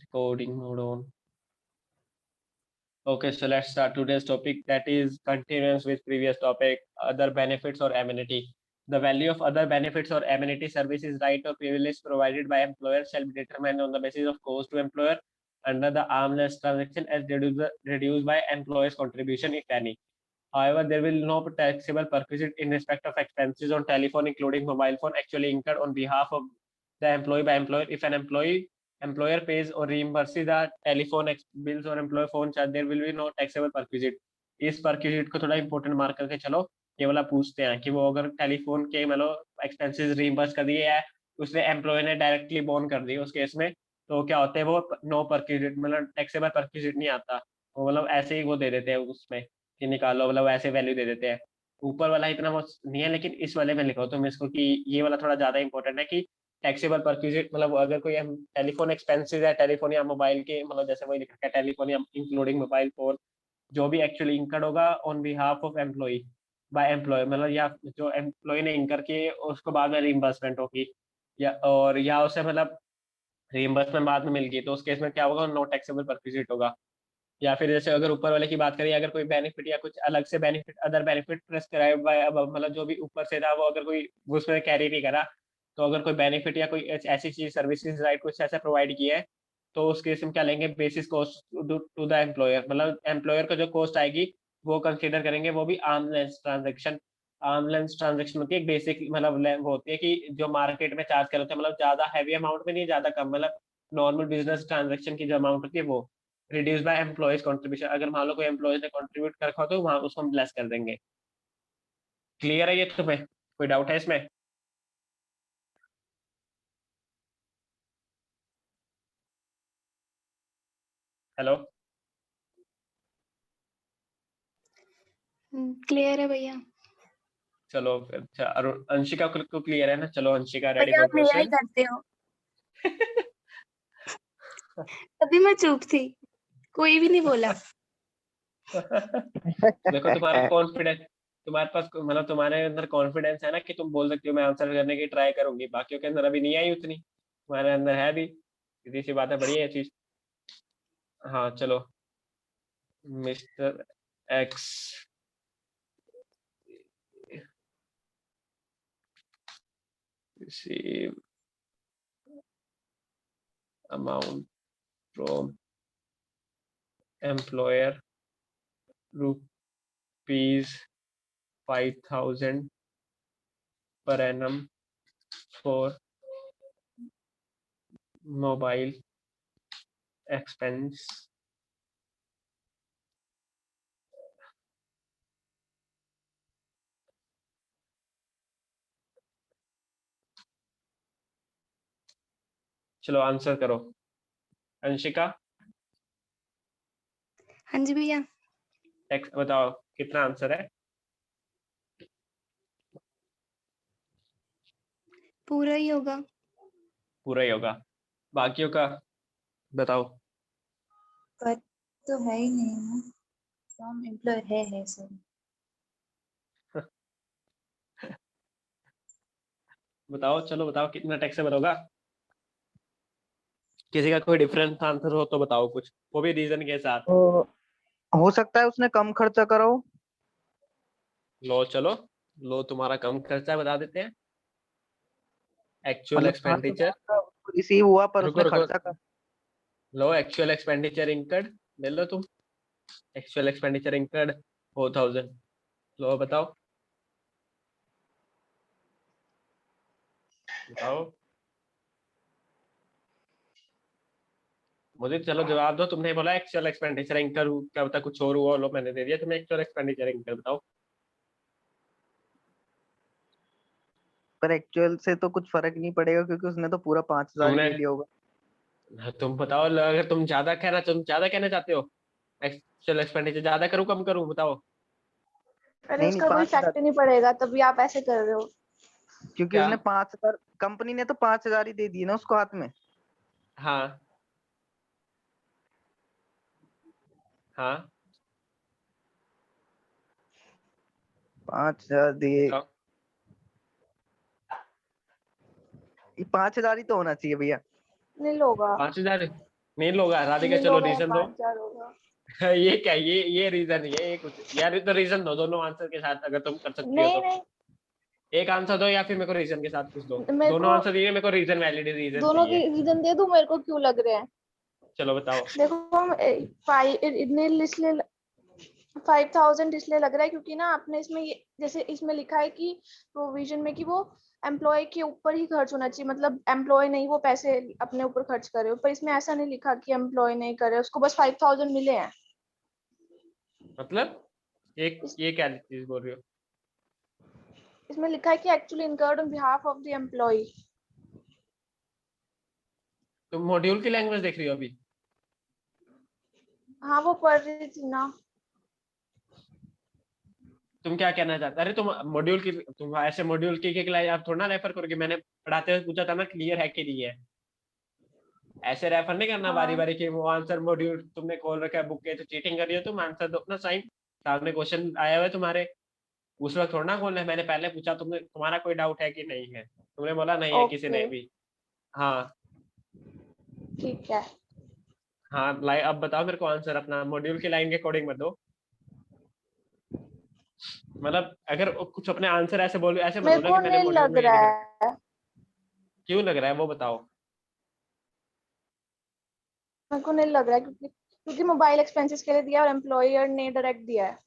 Recording mode on. Okay, so let's start today's topic, that is continuance with previous topic, other benefits or amenity. The value of other benefits or amenity services, right or privilege provided by employer shall be determined on the basis of cost to employer under the arm's length transaction as reduced by employer's contribution, if any. However, there will no taxable perquisite in respect of expenses on telephone, including mobile phone, actually incurred on behalf of the employee by employer. If an employer pays or reimburses the telephone bills or employee phone charge, there will be no taxable perquisite. इस perquisite को थोड़ा important mark करके चलो, ये वाला पूछते हैं कि वो अगर टेलीफोन के मतलब एक्सपेंसेस रीइंबर्स कर दिए या उसने एम्प्लॉय ने डायरेक्टली बोन कर दी उस केस में, तो क्या होते हैं वो नो परक्यूजिट मतलब टैक्सेबल परक्यूजिट नहीं आता, वो मतलब ऐसे ही वो दे देते हैं उसमें कि निकालो, मतलब ऐसे वैल्यू दे देते हैं। ऊपर वाला इतना वो नहीं है, लेकिन इस वाले में लिखो तुम इसको कि ये वाला थोड़ा ज्यादा इंपॉर्टेंट है कि टैक्सेबल परक्यूजिट मतलब अगर कोई हम टेलीफोन एक्सपेंसेस है टेलीफोन या मोबाइल के मतलब जैसे वही लिखा है टेलीफोन या इंक्लूडिंग मोबाइल फोन, जो भी एक्चुअली इंकर्ड होगा on behalf of employee by employee, मतलब या जो एम्प्लॉय ने इंकर किए उसको बाद में रिइंबर्समेंट होगी या उसे मतलब रिइंबर्समेंट बाद में मिल गई, तो उस केस में क्या होगा, नो टैक्सेबल परक्यूजिट होगा। या फिर जैसे अगर ऊपर वाले की बात करें, अगर कोई बेनिफिट या कुछ अलग से benefit other benefit prescribed by मतलब जो भी ऊपर से था वो अगर कोई उसमें कैरी नहीं करा, तो अगर कोई बेनिफिट या कोई ऐसी चीज सर्विसेज राइट कुछ ऐसा प्रोवाइड किया है, तो उस केस में क्या लेंगे, basis cost to the employer, मतलब एम्प्लॉयर को जो कॉस्ट आएगी वो कंसीडर करेंगे, वो भी arm length transaction. Arm length transaction होती है एक बेसिक मतलब वो होती है कि जो मार्केट में चार्ज कर होते हैं, मतलब ज्यादा हैवी अमाउंट में नहीं, ज्यादा कम, मतलब नॉर्मल बिजनेस ट्रांजेक्शन की जो अमाउंट होती है वो रिड्यूस बाय एम्प्लॉयज कंट्रीब्यूशन। अगर मान लो कोई एम्प्लॉयज ने कंट्रीब्यूट कर रखा हो तो वहां उसको हम लेस कर देंगे। क्लियर है ये तुम्हें, कोई डाउट है इसमें? हेलो, क्लियर है भैया। चलो अच्छा, अरुण अंशिका को क्लियर है ना? चलो अंशिका रेडी भैया फॉर आप मेरा ही क्वेश्चन। करते हो। अभी मैं चुप थी, कोई भी नहीं बोला। देखो तुम्हारा कॉन्फिडेंस, तुम्हारे पास मतलब तुम्हारे अंदर कॉन्फिडेंस है ना कि तुम बोल सकते हो मैं आंसर करने की ट्राई करूंगी, बाकियों के अंदर अभी नहीं आई उतनी, तुम्हारे अंदर है भी, सीधी सी बात है, बढ़िया है चीज। हाँ चलो, mister x receive amount from employer rupees 5,000 per annum for mobile expense चलो आंसर करो अंशिका। हाँ जी भैया। एक्स बताओ कितना आंसर है? पूरा ही होगा। पूरा ही होगा, बाकियों का बताओ। पर तो है ही नहीं ना, फ्रॉम एम्प्लॉयर है सर। बताओ चलो बताओ कितना टैक्सेबल होगा, किसी का कोई डिफरेंट आंसर हो तो बताओ कुछ, वो भी रीजन के साथ। तो हो सकता है उसने कम खर्चा करा हो। लो चलो, लो तुम्हारा कम खर्चा है, बता देते हैं एक्चुअल मतलब एक्सपेंडिचर। रिसीव हुआ पर रुको उसने रुको, खर्चा कर। लो एक्चुअल एक्सपेंडिचर इंकर्ड, ले लो तुम, एक्चुअल एक्सपेंडिचर इंकर्ड 4,000, लो बताओ बताओ मुझे, चलो जवाब दो, तुमने बोला एक्चुअल एक्सपेंडिचर इंकर, क्या पता कुछ और हुआ, लो मैंने दे दिया तुम्हें एक्चुअल एक्सपेंडिचर इंकर, बताओ। पर एक्चुअल से तो कुछ फर्क नहीं पड़ेगा क्योंकि उसने तो पूरा 5,000 ही तुमने ले लिया होगा। तुम बताओ, अगर तुम ज्यादा कहना चाहते हो, एक्चुअल एक्सपेंडिचर ज्यादा करूँ कम करूँ बताओ। अरे नहीं उसका कोई 5,000, फैक्ट नहीं पड़ेगा, तभी आप ऐसे कर रहे हो। क्योंकि क्या? उसने 5,000, कंपनी ने तो 5,000 ही दे दिए ना उसको हाथ में। हाँ हाँ 5,000 दिए, बताओ। ये 5,000 ही तो होना चाहिए भैया। नहीं होगा। 5,000 नहीं लोगा राधिका, नहीं चलो लोग हैं, रीजन दो। 5000 होगा। ये क्या, ये रीजन, ये कुछ यार, तो रीजन दो दोनों आंसर के साथ अगर तुम कर सकती हो नहीं तो। नहीं, एक आंसर दो या फिर मेरे को रीजन के साथ कुछ दो। मेरे दोनों को आंसर दिए, मेरे को रीजन, वैलिड रीजन दोनों की चाहिए। रीजन दे दूं, मेरे को क्यों लग रहे हैं। चलो बताओ। देखो हम नील इसलिए 5000 इसलिए लग रहा है क्योंकि ना आपने इसमें ये जैसे इसमें लिखा है कि प्रोविजन में कि वो एम्प्लॉय के ऊपर ही खर्च होना चाहिए, मतलब एम्प्लॉय नहीं वो पैसे अपने ऊपर खर्च करे, पर इसमें ऐसा नहीं लिखा कि एम्प्लॉय नहीं करे, उसको बस 5000 मिले हैं। मतलब ये क्या चीज बोल रही हो? इसमें लिखा है कि actually incurred on behalf of the employee. तुम मॉड्यूल की लैंग्वेज देख रही हो अभी? हाँ वो पढ़ रही थी ना। तुम क्या कहना चाहते? अरे तुम मॉड्यूल की, तुम ऐसे मॉड्यूल की लाइन आप थोड़ा ना रेफर करोगे। मैंने पढ़ाते हुए पूछा था ना, क्लियर है कि नहीं है। ऐसे रेफर नहीं करना बारी हाँ बारी कि वो आंसर मॉड्यूल तुमने खोल रखा है बुक के, तो चीटिंग कर रही हो तुम। आंसर दो अपना, साइन सामने क्वेश्चन आया हुआ है तुम्हारे, उस वक्त थोड़ा ना खोलना है। मैंने पहले पूछा तुमने, तुम्हारा कोई डाउट है कि नहीं है, तुमने बोला नहीं है किसी ने ओके भी। हाँ ठीक है। हाँ, लाइन अब बताओ मेरे को आंसर अपना, मॉड्यूल की लाइन के अकॉर्डिंग मत दो। मतलब अगर कुछ अपने आंसर ऐसे बोलो, ऐसे मत मेरे बोलो को कि मैंने नहीं मॉड्यूल लग में ये लिखा। रहा है, क्यों लग रहा है वो बताओ। मेरे को नहीं लग रहा है क्योंकि मोबाइल एक्सपेंसेस के लिए दिया और एम्प्लॉयर ने डायरेक्ट दिया है।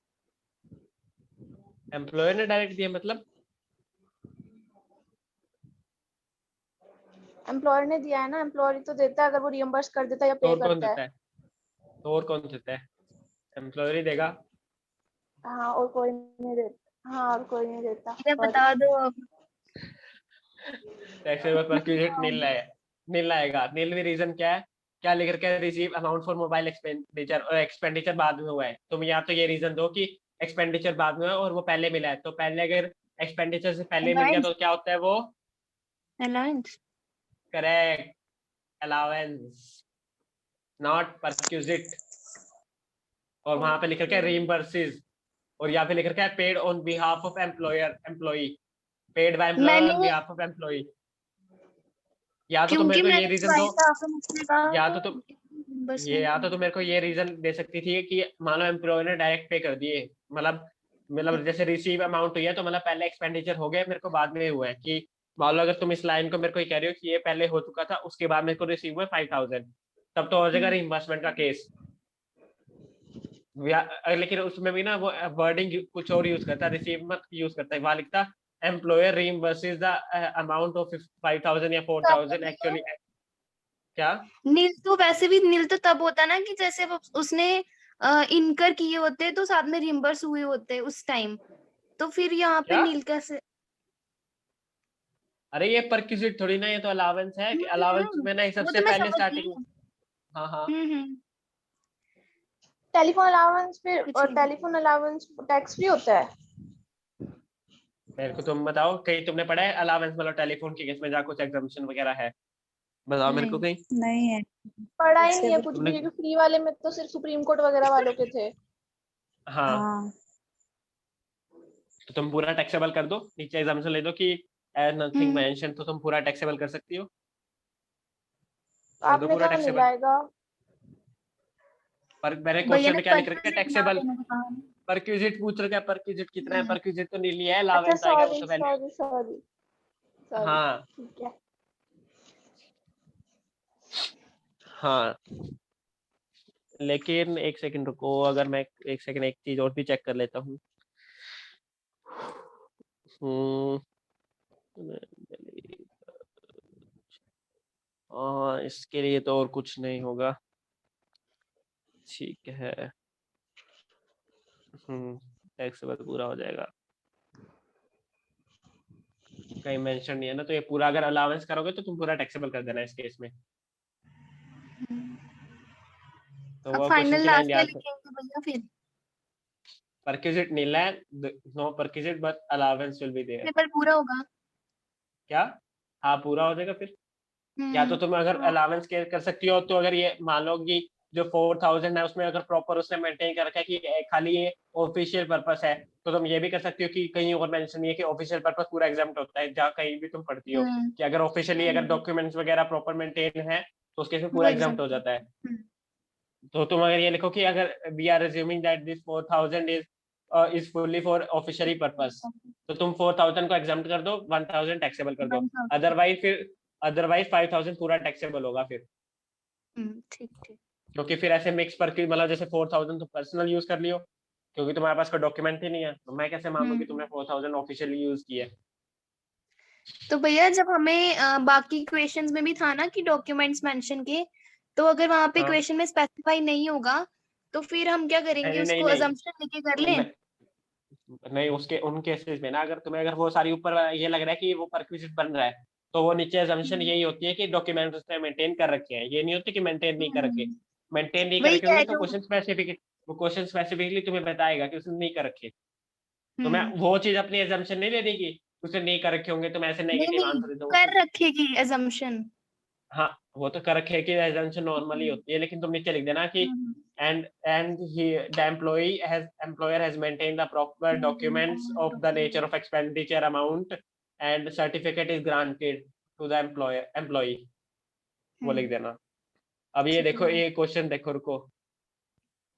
एम्प्लॉयर ने डायरेक्ट दिया मतलब? एम्प्लॉयर ने दिया है ना, एम्प्लॉयर तो देता है अगर वो रियम्बर्स कर देता है या तो पे और कौन करता है। देता है? तो और कौन देता है? एम्प्लॉयर ही देगा। हाँ और कोई नहीं देता, हाँ और कोई नहीं देता। ये बता दो अब। टैक्सेबल परक्यूजिट नील है, नील आएगा। नील में रीजन क्या है? क्या लिख रखा है? Receive amount for mobile expenditure, और एक्सपेंडिचर बाद में हुआ है। तुम या तो ये रीजन दो कि एक्सपेंडिचर बाद में है और वो पहले मिला है, तो पहले अगर एक्सपेंडिचर से पहले मिल गया अलाउंस, तो क्या होता है वो? Allowance. Correct, allowance, not perquisite. और वहां पे लिख रखा है रीइंबर्सेस, और यहाँ पे लिख रखा है paid on behalf of employer, employee, paid by employer on मैंने, बिहाफ ऑफ एम्प्लॉई। या तो तुम मेरे क्योंकि को ये मैंने रीजन दो, इसने कहा या तो तो तुम बस ये, या तो तुम मेरे को ये रीजन दे सकती थी कि मान लो एम्प्लॉयर ने डायरेक्ट पे कर दिए, मतलब जैसे रिसीव अमाउंट हुई है तो मतलब पहले एक्सपेंडिचर हो गया, मेरे को बाद में हुआ है। कि मान लो अगर तुम इस लाइन को मेरे को ये कह रहे हो कि ये पहले हो चुका था, उसके बाद मेरे को रिसीव हुआ 5000, तब तो हो जाएगा रिइंबर्समेंट का केस। लेकिन उसमें भी ना वो वर्डिंग कुछ और यूज करता है, रिसीव मत यूज करता है। वहां लिखता एम्प्लॉयर रीइंबर्सेस द अमाउंट ऑफ 5000 या 4000 एक्चुअली। क्या? नील तो वैसे भी, नील तो तब होता ना कि जैसे वो उसने इनकर किए होते तो साथ में रिम्बर्स हुए होते उस टाइम, तो फिर यहाँ पे क्या? नील कैसे? अरे ये परक्यूजिट थोड़ी ना, ये तो अलावेंस है। कि अलावेंस में ना वो सबसे तो मैं पहले समझ स्टार्टिंग। गई। हाँ हाँ। हम्म। टेलीफोन अलाउंस फिर, कुछ और नहीं। टेलीफोन अलाउंस टैक्स फ्री होता है। मेरे को तुम बताओ, कहीं तुमने पढ़ा है अलावेंस मतलब टेलीफोन के केस में जहाँ कुछ एग्जामिशन वगैरह है? बताओ मेरे को नहीं। कहीं। नहीं है। पढ़ा ही नहीं है कुछ तुमने, भी, क्योंकि फ्री वाले में तो सिर्फ सुप्रीम कोर्ट वगैरह वालों के थे। हाँ, हाँ तो तुम पूरा टैक्सेबल कर दो, नीचे एग्जामिशन ले दो कि एज नथिंग हम्म। मेंशन, तो तुम पूरा टैक्सेबल कर सकती हो। कर दो आपने पूरा कहा नहीं टैक्सेबल। लाएगा। पर मेरे भैया क्वेश्चन ने में क्या लिख रखा है? परक्यूजिट ना टैक्सेबल। देने को कहा। परक्यूजिट पूछ रखा है, परक्यूजिट कितना है? परक्यूजिट तो नीली है, अच्छा अलावेंस आएगा वो सॉरी तो वैल्यू। सॉरी सॉरी सॉरी, हाँ ठीक है। हाँ। लेकिन एक सेकंड रुको, अगर मैं एक सेकंड एक चीज और भी चेक कर लेता हूँ। हम्म, इसके लिए तो और कुछ नहीं होगा। ठीक है। टैक्सेबल पूरा हो जाएगा, कहीं मेंशन नहीं है ना, तो ये पूरा अगर अलाउंस करोगे तो तुम पूरा टैक्सेबल कर देना इस केस में। तो अब वो क्वेश्चन फाइनल की लाइन लास्ट क्या याद। लिखेंगे भैया फिर? परक्यूजिट नील है, no perquisite but allowance will be there. Paper पूरा होगा। क्या? हाँ पूरा हो जाएगा फिर। या तो तुम अगर हाँ। अलाउंस कर सकती हो, तो अगर ये मान लो कि जो 4000 है उसमें अगर प्रॉपर उसने मेंटेन कर रखा है कि खाली ये ऑफिशियल पर्पस है, तो तुम ये भी कर सकती हो कि कहीं और मेंशन नहीं है कि ऑफिशियल पर्पस पूरा एग्जाम्प्ट होता है, जहाँ कहीं भी तुम पढ़ती हो। हम्म। कि अगर ऑफिशियली अगर हम्म। डॉक्यूमेंट्स वगैरह प्रॉपर मेंटेन है तो उसके में वो पूरा एग्जाम्प्ट हो एग्जाम्पल। जाता है। तो तुम अगर ये लिखो कि अगर we are assuming that this 4000 is fully for officially purpose, तो तुम 4000 को एग्जाम्प्ट कर दो, 1000 टैक्सेबल कर दो, 1000। अदरवाइज 5000 पूरा टैक्सेबल होगा फिर, ठीक ठीक। क्योंकि फिर ऐसे मिक्स पर मतलब जैसे 4000 तुम पर्सनल यूज कर लियो, क्योंकि तुम्हारे पास कोई डॉक्यूमेंट ही नहीं है, तो मैं कैसे मान लूं कि तुमने 4000 ऑफिशियली यूज किया है। तो भैया जब हमें बाकी क्वेश्चंस में भी था ना कि डॉक्यूमेंट्स मेंशन के, तो अगर वहां पे हाँ। क्वेश्चन में स्पेसिफाई नहीं होगा तो फिर हम क्या करेंगे, नहीं नहीं उसको नहीं अजम्पशन लेके कर लें? नहीं, उसके उन केसेस में ना, अगर तुम्हें अगर वो सारी ऊपर ये लग रहा है कि वो परक्विजिट बन रहा है, तो वो नीचे assumption यही होती है कि डॉक्यूमेंट उसने मेंटेन कर रखे हैं, ये नहीं होती कि मेंटेन नहीं कर रखे। मेंटेन नहीं कर वही रखे क्या होंगे है तो जो क्वेश्चन स्पेसिफिकली तुम्हें बताएगा कि उसने नहीं कर रखे। तो मैं हम्म, वो चीज अपनी assumption नहीं लेनी कि उसने नहीं कर रखे होंगे तो मैं ऐसे नहीं नेगेटिव नहीं आंसर दे दूंगा। कर रखेगी अजम्पशन। हाँ, वो तो कर रखे है कि assumption नॉर्मली होती है, लेकिन तुम नीचे लिख देना कि and the employer has maintained the proper documents of the nature of expenditure amount and certificate is granted to the employee, वो लिख देना। अब ये ठीक है देखो, भैया। ये क्वेश्चन देखो, रुको,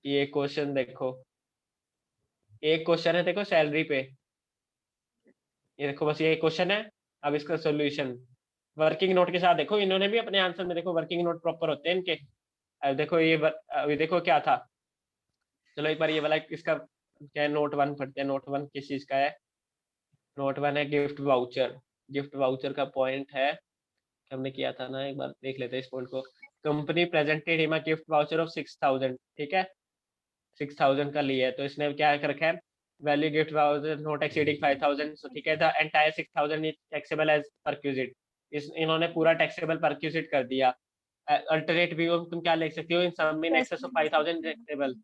ये क्वेश्चन देखो, एक क्वेश्चन है देखो सैलरी पे, ये देखो बस ये क्वेश्चन है। अब इसका सॉल्यूशन वर्किंग नोट के साथ देखो, इन्होंने भी अपने आंसर में देखो वर्किंग नोट प्रॉपर होते हैं इनके। अब देखो अभी देखो क्या था, चलो एक बार ये वाला इसका क्या है, नोट 1 पढ़ते हैं। नोट 1 किस चीज का है? नोट 1 है गिफ्ट वाउचर। गिफ्ट वाउचर का पॉइंट है, हमने किया था ना, एक बार देख लेते हैं इस पॉइंट को। Company presented him a gift voucher of 6000, ठीक है, 6000 का लिया है, तो इसने क्या कर रखा है, value gift voucher not exceeding 5000, so ठीक है, the entire 6000 is taxable as perquisite. इन्होंने पूरा टैक्सेबल परक्यूजिट कर दिया। अल्टरनेट व्यू तुम क्या लिख सकती हो, इन सम इन एक्सेस ऑफ 5000 टैक्सेबल।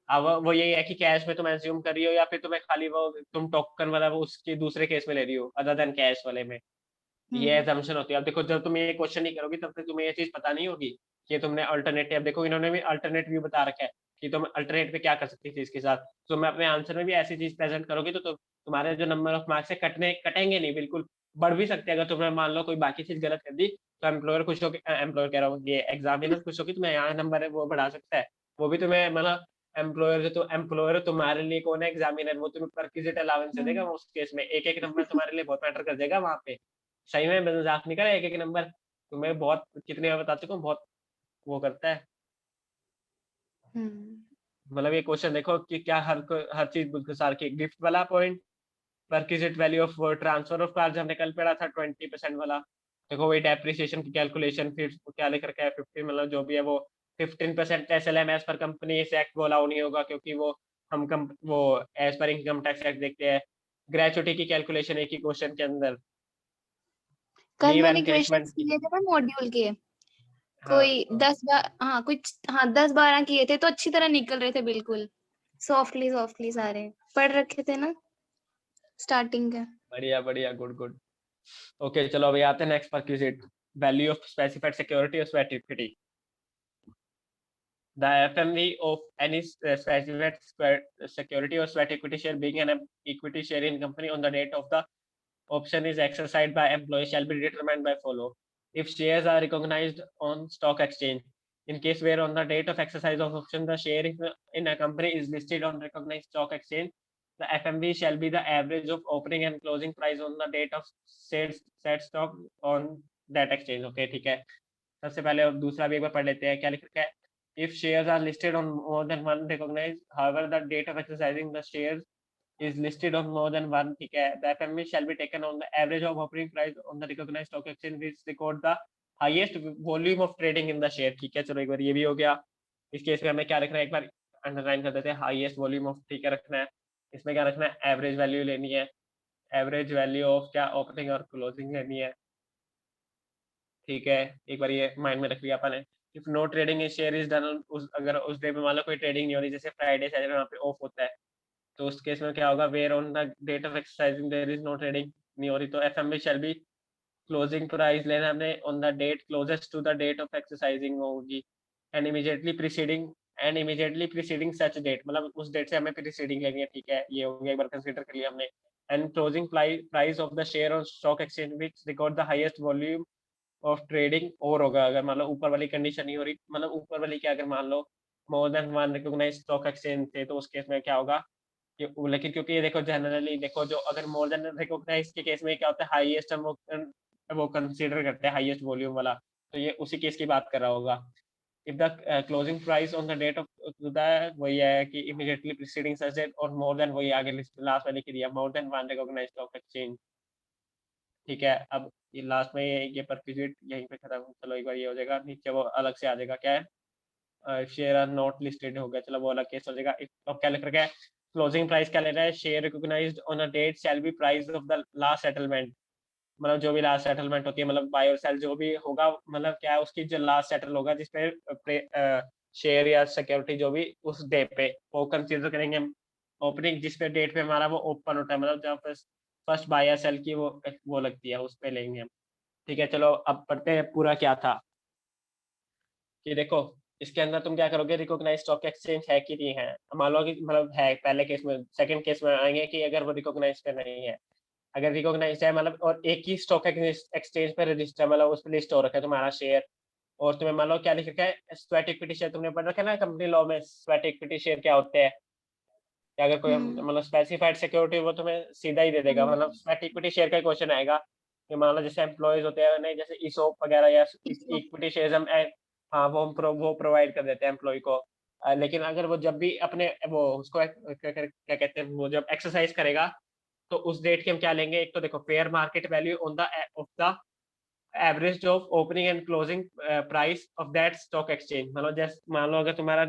अब वो यही है कि कैश में तुम एज्यूम कर रही हो या फिर तुम्हें खाली वो तुम टोकन वाला वो उसके दूसरे केस में ले रही हो अदर देन कैश वाले में, ये एजम्पशन होती है। अब देखो जब तुम ये क्वेश्चन नहीं करोगी तब तक तुम्हें ये चीज पता नहीं होगी कि तुमने अल्टरनेटिव, देखो इन्होंने भी अल्टरनेट व्यू बता रखा है कि तुम अल्टरनेट पे क्या कर सकती थी इसके साथ। तो मैं अपने आंसर में भी ऐसी चीज प्रेजेंट करोगी तो तुम्हारे जो नंबर ऑफ मार्क्स है कटेंगे नहीं, बिल्कुल बढ़ भी सकते हैं। अगर तुमने मान लो कोई बाकी चीज गलत कर दी तो एम्प्लॉयर खुश होकर, एम्प्लॉयर कह रहा हूँ, ये एग्जामिनर खुश होकर तुम्हें यहाँ नंबर है वो बढ़ा सकता है। वो भी तुम्हें मतलब एम्प्लॉयर तुम्हारे लिए कौन है, एग्जामिनर, वो तुम्हें परक्विजिट अलाउंस देगा। वो उस केस में एक एक नंबर तुम्हारे लिए बहुत मैटर कर जाएगा वहां पे। सही में मजाक नहीं करा, एक एक नंबर तुम्हें बहुत, कितने बार बता चुका हूँ, बहुत वो करता है। मतलब ये क्वेश्चन देखो कि क्या हर चीज बुद्धसार की। गिफ्ट वाला point, perquisite value of transfer of card हमने कल पढ़ा था 20% वाला। देखो वही डेप्रिसिएशन की कैलकुलेशन, फिर क्या लिख रखा है 50, मतलब जो भी है वो 15% SLM पर कंपनी इस एक्ट को अलाउ नहीं होगा, क्योंकि वो वो as per income tax act देखते हैं। ग्रेचुटी की कैलकुलेशन एक ही क्वेश्चन के अंदर। कल लीव मैंने एनकेशमेंट क्वेश्चंस की, किए थे ना मॉड्यूल के, हाँ कोई 10 बार, हाँ कुछ, हाँ 10-12 किए थे तो अच्छी तरह निकल रहे थे, बिल्कुल सॉफ्टली सॉफ्टली सारे पढ़ रखे थे ना स्टार्टिंग के। बढ़िया बढ़िया, गुड गुड। ओके चलो अभी आते हैं next perquisite, value of specified security और स्वेटिफिटी। The FMV of any specified security or sweat equity share being an equity share in company on the date of the option is exercised by employee shall be determined by follow. If shares are recognized on stock exchange, in case where on the date of exercise of option the share in a company is listed on recognized stock exchange, the FMV shall be the average of opening and closing price on the date of said stock on that exchange. Okay, ठीक है। सबसे पहले दूसरा भी एक बार पढ़ लेते हैं, क्या लिख रखा है। If shares are listed on more than one recognized, however the date of exercising the shares is listed on more than one, ठीक है, the FMV shall be taken on the average of offering price on the recognized stock exchange which record the highest volume of trading in the share, ठीक है। चलो एक बार ये भी हो गया। इस केस में हमें क्या रखना है, एक बार अंडरलाइन कर देते हैं, हाईएस्ट वॉल्यूम ऑफ, ठीक है, रखना है। इसमें क्या रखना है, एवरेज वैल्यू लेनी है, एवरेज वैल्यू ऑफ क्या, ओपनिंग और क्लोजिंग लेनी है, ठीक है। एक बार ये माइंड में रख लिया अपन ने। If no trading is share is done, अगर उस डे पे मान लो कोई ट्रेडिंग नहीं हो रही, जैसे फ्राइडे सैटरडे वहाँ पे ऑफ होता है, तो उस केस में क्या होगा, where on the date of exercising there is no trading, नहीं हो रही, तो FMV shall be closing price लेना हमने on the date closest to the date of exercising होगी, and immediately preceding such date, मतलब उस डेट से हमें प्रीसीडिंग लेनी है, ठीक है। ये हो गया, एक बार कंसीडर कर लिया हमने। And closing price of the share on stock exchange which record the highest volume of trading और होगा, अगर मान लो ऊपर वाली कंडीशन नहीं हो रही, मतलब ऊपर वाली क्या, अगर मान लो more than one recognised stock exchange थे, तो उस केस में क्या होगा कि लेकिन क्योंकि ये देखो जनरली देखो, जो अगर मोर देन रिकॉग्नाइज्ड के केस में क्या होता है, हाईएस्ट हम वो कंसीडर करते हैं, हाईएस्ट वॉल्यूम वाला, तो ये उसी केस की बात कर रहा होगा। If the closing price on the date of वही है कि इमीडिएटली प्रीसीडिंग सच डेट और मोर देन, वही आगे लिस्ट लास्ट वाले की दिया, more than one recognised stock exchange. ठीक है, अब ये लास्ट में ये परक्विजिट यहीं पे खत्म, चलो एक बार ये हो जाएगा, नीचे वो अलग से आ जाएगा, क्या है शेयर आर नॉट लिस्टेड हो गया, चलो वो अलग केस हो जाएगा। अब क्या लिख रखा है, क्लोजिंग प्राइस क्या ले रहा है, share recognised on a date shall be price of the last settlement, मतलब जो भी लास्ट सेटलमेंट होती है, मतलब बाय और सेल जो भी होगा, मतलब क्या है उसकी जो लास्ट सेटल होगा जिसपे शेयर या सिक्योरिटी जो भी उस डे पे वो कंसीडर करेंगे हम ओपनिंग, जिस पे डेट पे हमारा वो ओपन होता है, मतलब जब फर्स्ट बाय या सेल की वो लगती है, उस पे लेंगे हम। ठीक है, चलो अब पढ़ते हैं पूरा क्या था। कि देखो इसके अंदर तुम क्या करोगे, रिकॉग्नाइज स्टॉक एक्सचेंज है कि नहीं है, मान लो कि मतलब है, पहले केस में, सेकंड केस में आएंगे कि अगर वो रिकॉग्नाइज पे नहीं है, अगर रिकॉग्नाइज है मतलब और एक ही स्टॉक एक्सचेंज पे रजिस्टर, मतलब उस पर लिस्ट हो रखा है तुम्हारा शेयर, और तुम्हें मान लो क्या लिख रखा है स्वेट इक्विटी शेयर, तुमने पढ़ रखा है ना कंपनी लॉ में, स्वेट इक्विटी शेयर क्या होते हैं, कि अगर कोई मतलब स्पेसिफाइड सिक्योरिटी वो तुम्हें सीधा ही दे देगा, मतलब स्वेट इक्विटी शेयर का क्वेश्चन आएगा कि मान लो जैसे एम्प्लॉयज होते हैं नहीं, जैसे ईसोप वगैरह या इक्विटी शेयर हम हाँ वो वो प्रोवाइड कर देते हैं एम्प्लॉय को। लेकिन अगर वो जब भी अपने वो उसको क्या कहते हैं, वो जब एक्सरसाइज करेगा तो उस डेट की हम क्या लेंगे, एक तो देखो fair market value on the of the average of opening and closing price of that stock exchange, मतलब जैसे मान लो अगर तुम्हारा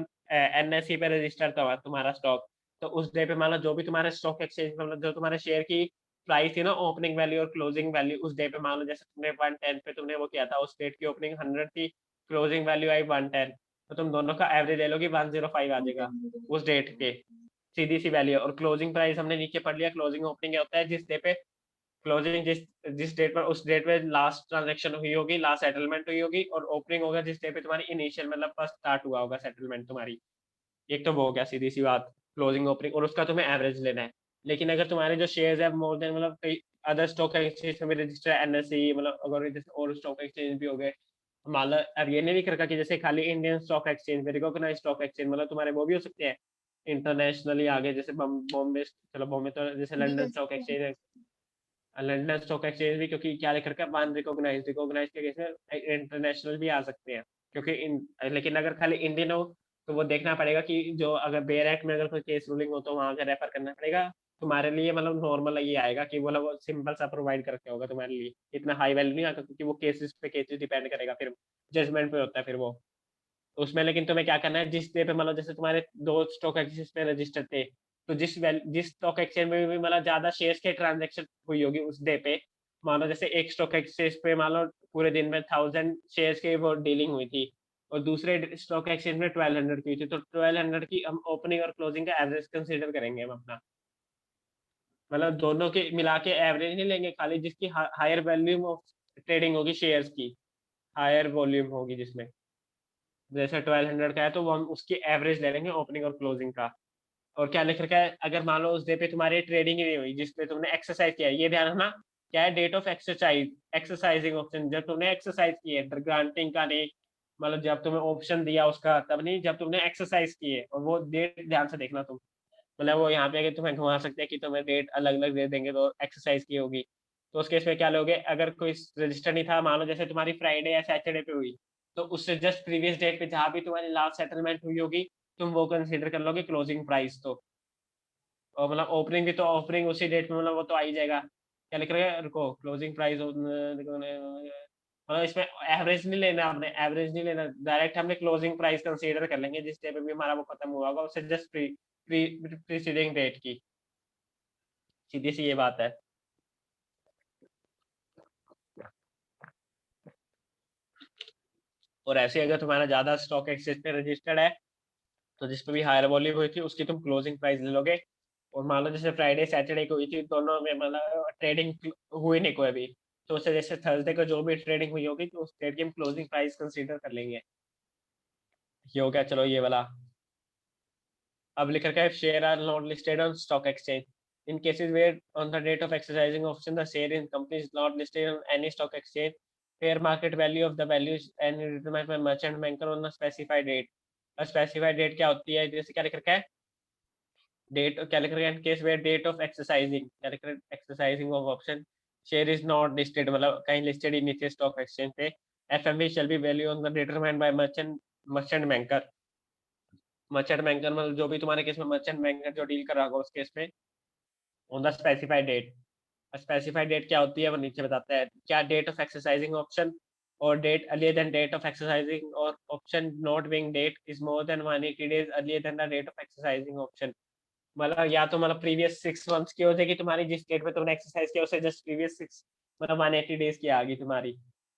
एनएसई पे रजिस्टर था तुम्हारा स्टॉक, तो उस डे पे मान लो जो भी तुम्हारे स्टॉक एक्सचेंज मतलब जो तुम्हारे शेयर की प्राइस थी ना, ओपनिंग वैल्यू और क्लोजिंग वैल्यू उस डे पे, मान लो जैसे तुमने 110 पे तुमने वो किया था, उस डेट की ओपनिंग 100 थी, क्लोजिंग वैल्यू आई 110, तो तुम दोनों का एवरेज ले लोगी 105 आ जाएगा उस डेट के, सीधी सी वैल्यू। और क्लोजिंग प्राइस हमने नीचे पढ़ लिया, क्लोजिंग ओपनिंग क्या होता है, जिस डे पे क्लोजिंग जिस जिस डेट पर उस डेट पे लास्ट ट्रांजैक्शन हुई होगी, लास्ट सेटलमेंट हुई होगी, और ओपनिंग होगा जिस डे पे तुम्हारी इनिशियल मतलब फर्स्ट स्टार्ट हुआ होगा सेटलमेंट तुम्हारी। एक तो वो हो गया सीधी सी बात, क्लोजिंग ओपनिंग, और उसका तुम्हें एवरेज लेना है। लेकिन अगर तुम्हारे जो शेयर्स है मोर देन मतलब कई अदर स्टॉक एक्सचेंज में रजिस्टर एनएसई, मतलब अगर जैसे और स्टॉक एक्सचेंज भी हो गए, मान लो अब ये नहीं लिख रखा कि जैसे खाली इंडियन स्टॉक एक्सचेंज में रिकॉग्नाइज स्टॉक एक्सचेंज, मतलब तुम्हारे वो भी हो सकते हैं इंटरनेशनली आगे, जैसे बॉम्बे, चलो बॉम्बे तो जैसे लंदन स्टॉक एक्सचेंज है, लंदन स्टॉक एक्सचेंज भी, क्योंकि क्या लिख रखा है वन रिकॉग्नाइज, रिकॉग्नाइज के केस में इंटरनेशनल भी आ सकते हैं, क्योंकि लेकिन अगर खाली इंडियन हो तो वो देखना पड़ेगा कि जो अगर बेयर एक्ट में अगर कोई केस रूलिंग हो तो वहां का रेफर करना पड़ेगा। तुम्हारे लिए मतलब नॉर्मल ये आएगा कि वो सिंपल सा प्रोवाइड करके होगा तुम्हारे लिए, इतना हाई वैल्यू नहीं आता, क्योंकि वो केसेस पे केसेस डिपेंड करेगा, फिर जजमेंट पे होता है फिर वो उसमें। लेकिन तुम्हें क्या करना है, जिस डे पे मतलब जैसे तुम्हारे दो स्टॉक एक्सचेंज पे रजिस्टर थे, तो जिस स्टॉक एक्सचेंज में भी मतलब ज्यादा शेयर्स के ट्रांजेक्शन हुई होगी उस डे पे, मान लो जैसे एक स्टॉक एक्सचेंज पे मान लो पूरे दिन में 1000 शेयर्स की वो डीलिंग हुई थी, और दूसरे स्टॉक एक्सचेंज में 1200 की हुई थी, तो 1200 की हम ओपनिंग और क्लोजिंग का एवरेज कंसिडर करेंगे हम अपना, मतलब दोनों के मिला के एवरेज नहीं लेंगे, खाली जिसकी हायर वैल्यूम ऑफ ट्रेडिंग होगी शेयर्स की, हायर वॉल्यूम होगी जिसमें, जैसे 1200 का है तो वो हम उसकी एवरेज ले लेंगे ओपनिंग और क्लोजिंग का। और क्या लिख रखा है, अगर मान लो उस डे पे तुम्हारी ट्रेडिंग ही नहीं हुई जिसपे तुमने एक्सरसाइज किया है, ये ध्यान रखना, क्या है date of exercise, exercising option, जब तुमने एक्सरसाइज की है, ग्रांटिंग का नहीं, मतलब जब तुम्हें ऑप्शन दिया उसका तब नहीं, जब तुमने एक्सरसाइज की है, और वो डेट ध्यान से देखना तुम, मतलब वो यहाँ पे अगर तुम्हें घुमा सकते हैं कि तुम्हें डेट अलग अलग दे देंगे तो एक्सरसाइज की होगी, तो उस केस में क्या लोगे, अगर कोई रजिस्टर नहीं था, मान लो जैसे तुम्हारी फ्राइडे या सैटरडे पे हुई, तो उससे जस्ट प्रीवियस डेट पे जहाँ भी तुम्हारी लास्ट सेटलमेंट हुई होगी, तुम वो कंसीडर कर लोगे क्लोजिंग प्राइस। तो और मतलब ओपनिंग भी तो ओपनिंग उसी डेट में, मतलब वो तो आ ही जाएगा, क्या लिख रहे हैं, रुको क्लोजिंग प्राइस मतलब इसमें एवरेज नहीं लेना, आपने एवरेज नहीं लेना, डायरेक्ट हमने क्लोजिंग प्राइस कंसीडर कर लेंगे जिस डे पे भी हमारा वो खत्म हुआ होगा, उससे जस्ट प्रीसीडिंग डेट की, सीधी सी ये बात है। और ऐसे अगर तुम्हारा ज्यादा स्टॉक एक्सचेंज पे रजिस्टर्ड है, तो जिस पे भी हायर वॉल्यूम हुई थी उसकी तुम क्लोजिंग प्राइस ले लोगे, और मान लो जैसे फ्राइडे सैटरडे को हुई थी, दोनों में मतलब ट्रेडिंग हुई नहीं कोई भी, तो उससे जैसे थर्सडे को जो भी ट्रेडिंग हुई होगी तो उस ट्रेड की हम क्लोजिंग प्राइस कंसीडर कर लेंगे। ये हो गया, चलो ये वाला। अब लिख रखा है share are not listed on stock exchange in cases where on the date of exercising option the share in company is not listed on any stock exchange fair market value of the values and determined by merchant banker on a specified date. Specified date क्या होती है, जैसे क्या लिख रखा है, date क्या लिख रखा है, case where date of exercising, क्या लिख रखा है, exercising of option share is not listed, मतलब कहीं लिस्टेड ही नीचे स्टॉक एक्सचेंज पे, FMV shall be value on the determined by merchant banker. Merchant banker मतलब जो भी तुम्हारे केस में मर्चेंट बैंकर जो डील कर रहा होगा उस केस में on the specified date. Specified date क्या होती है वो नीचे बताता है, क्या डेट ऑफ एक्सरसाइजिंग ऑप्शन और date earlier than date of exercising और option not being date is more than 180 days earlier than the date of exercising option. मतलब या तो मतलब प्रीवियस 6 मंथ्स की हो जाएगी तुम्हारी, जिस डेट पे तुमने एक्सरसाइज किया उससे जस्ट प्रीवियस 6 मतलब 180 डेज की आ गई तुम्हारी,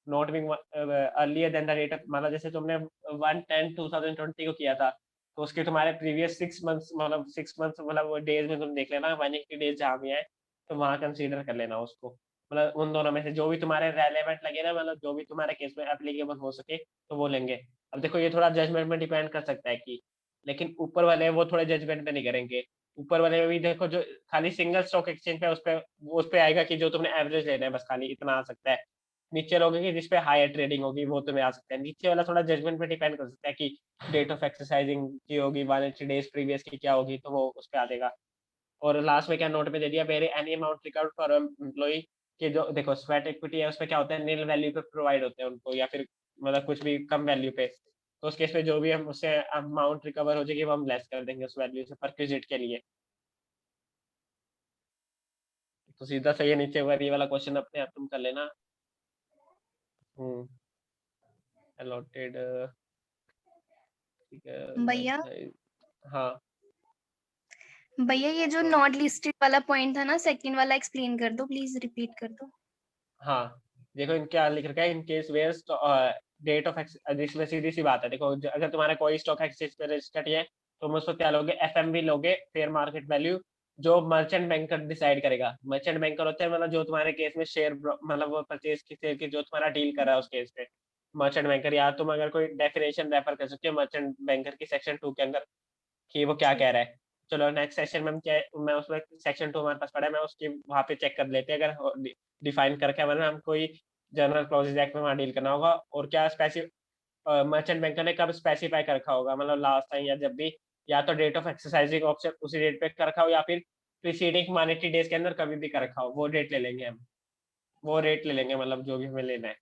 not being earlier than the date of, मतलब जैसे तुमने 1/10/2020 को किया था तो उसके तुम्हारे प्रीवियस 6 मंथ्स मतलब 6 मंथ्स मतलब डेज में तुम देख लेना 180 डेज जहाँ भी है तो वहाँ कंसीडर कर लेना उसको, मतलब उन दोनों में से जो भी तुम्हारे रेलेवेंट लगे ना, मतलब जो भी तुम्हारे केस में एप्लीकेबल हो सके तो वो लेंगे। अब देखो ये थोड़ा जजमेंट में डिपेंड कर सकता है कि, लेकिन ऊपर वाले वो थोड़े जजमेंट पे नहीं करेंगे। ऊपर वाले में भी देखो जो खाली सिंगल स्टॉक एक्सचेंज पे उस पे आएगा कि जो तुमने एवरेज लेना है बस, खाली इतना आ सकता है। नीचे लोगे कि जिसपे हायर ट्रेडिंग होगी वो तुम्हें आ सकता है। नीचे वाला थोड़ा जजमेंट पे डिपेंड कर सकता है कि डेट ऑफ एक्सरसाइजिंग की होगी 180 डेज प्रीवियस की क्या होगी तो वो उस पे आ जाएगा। और लास्ट में क्या नोट में दे दिया, very any amount recovered for employee, कि जो देखो स्वेट इक्विटी है उसमें क्या होता है, नील वैल्यू पे प्रोवाइड होते हैं उनको, या फिर मतलब कुछ भी कम वैल्यू पे, तो उस केस में जो भी हम उससे अमाउंट रिकवर हो जाएगी वो हम लेस कर देंगे उस वैल्यू से परक्विजिट के लिए। तो सीधा सही है, नीचे ये वाला क्वेश्चन अपने आप तुम कर लेना। अलॉटेड, ठीक है भैया हाँ भैया ये जो नॉट लिस्टेड वाला पॉइंट था ना, सेकंड वाला एक्सप्लेन कर दो प्लीज, रिपीट कर दो। हाँ देखो इन क्या लिख रखा है, in case where date of इसमें सीधी सी बात है, देखो अगर तुम्हारा कोई स्टॉक एक्सचेंज पे रजिस्टर्ड है तुम उसको क्या लोगे, एफएमवी लोगे, फेयर मार्केट वैल्यू, जो मर्चेंट बैंकर डिसाइड करेगा। मर्चेंट बैंकर होते हैं मतलब जो तुम्हारे केस में शेयर मतलब वो परचेज की शेयर की जो तुम्हारा डील कर रहा है उस केस पे मर्चेंट बैंकर, या तुम अगर कोई डेफिनेशन रेफर कर सकते हो मर्चेंट बैंकर की सेक्शन 2 के अंदर कि वो क्या कह रहा है। चलो नेक्स्ट सेशन में क्या मैं उसमें सेक्शन 2 हमारे पास पढ़ा है, मैं उसकी वहाँ पे चेक कर लेते हैं अगर डिफाइन करके मतलब हम कोई जनरल क्लॉजेज एक्ट में वहाँ डील करना होगा, और क्या मर्चेंट बैंकर ने कब स्पेसिफाई कर रखा होगा, मतलब लास्ट टाइम या जब भी, या तो डेट ऑफ एक्सरसाइजिंग ऑप्शन उसी डेट पे कर रखा हो या फिर प्रीसीडिंग मॉनेटरी डेज के अंदर कभी भी कर रखा हो, वो डेट ले लेंगे हम, वो रेट ले लेंगे मतलब जो भी हमें लेना है।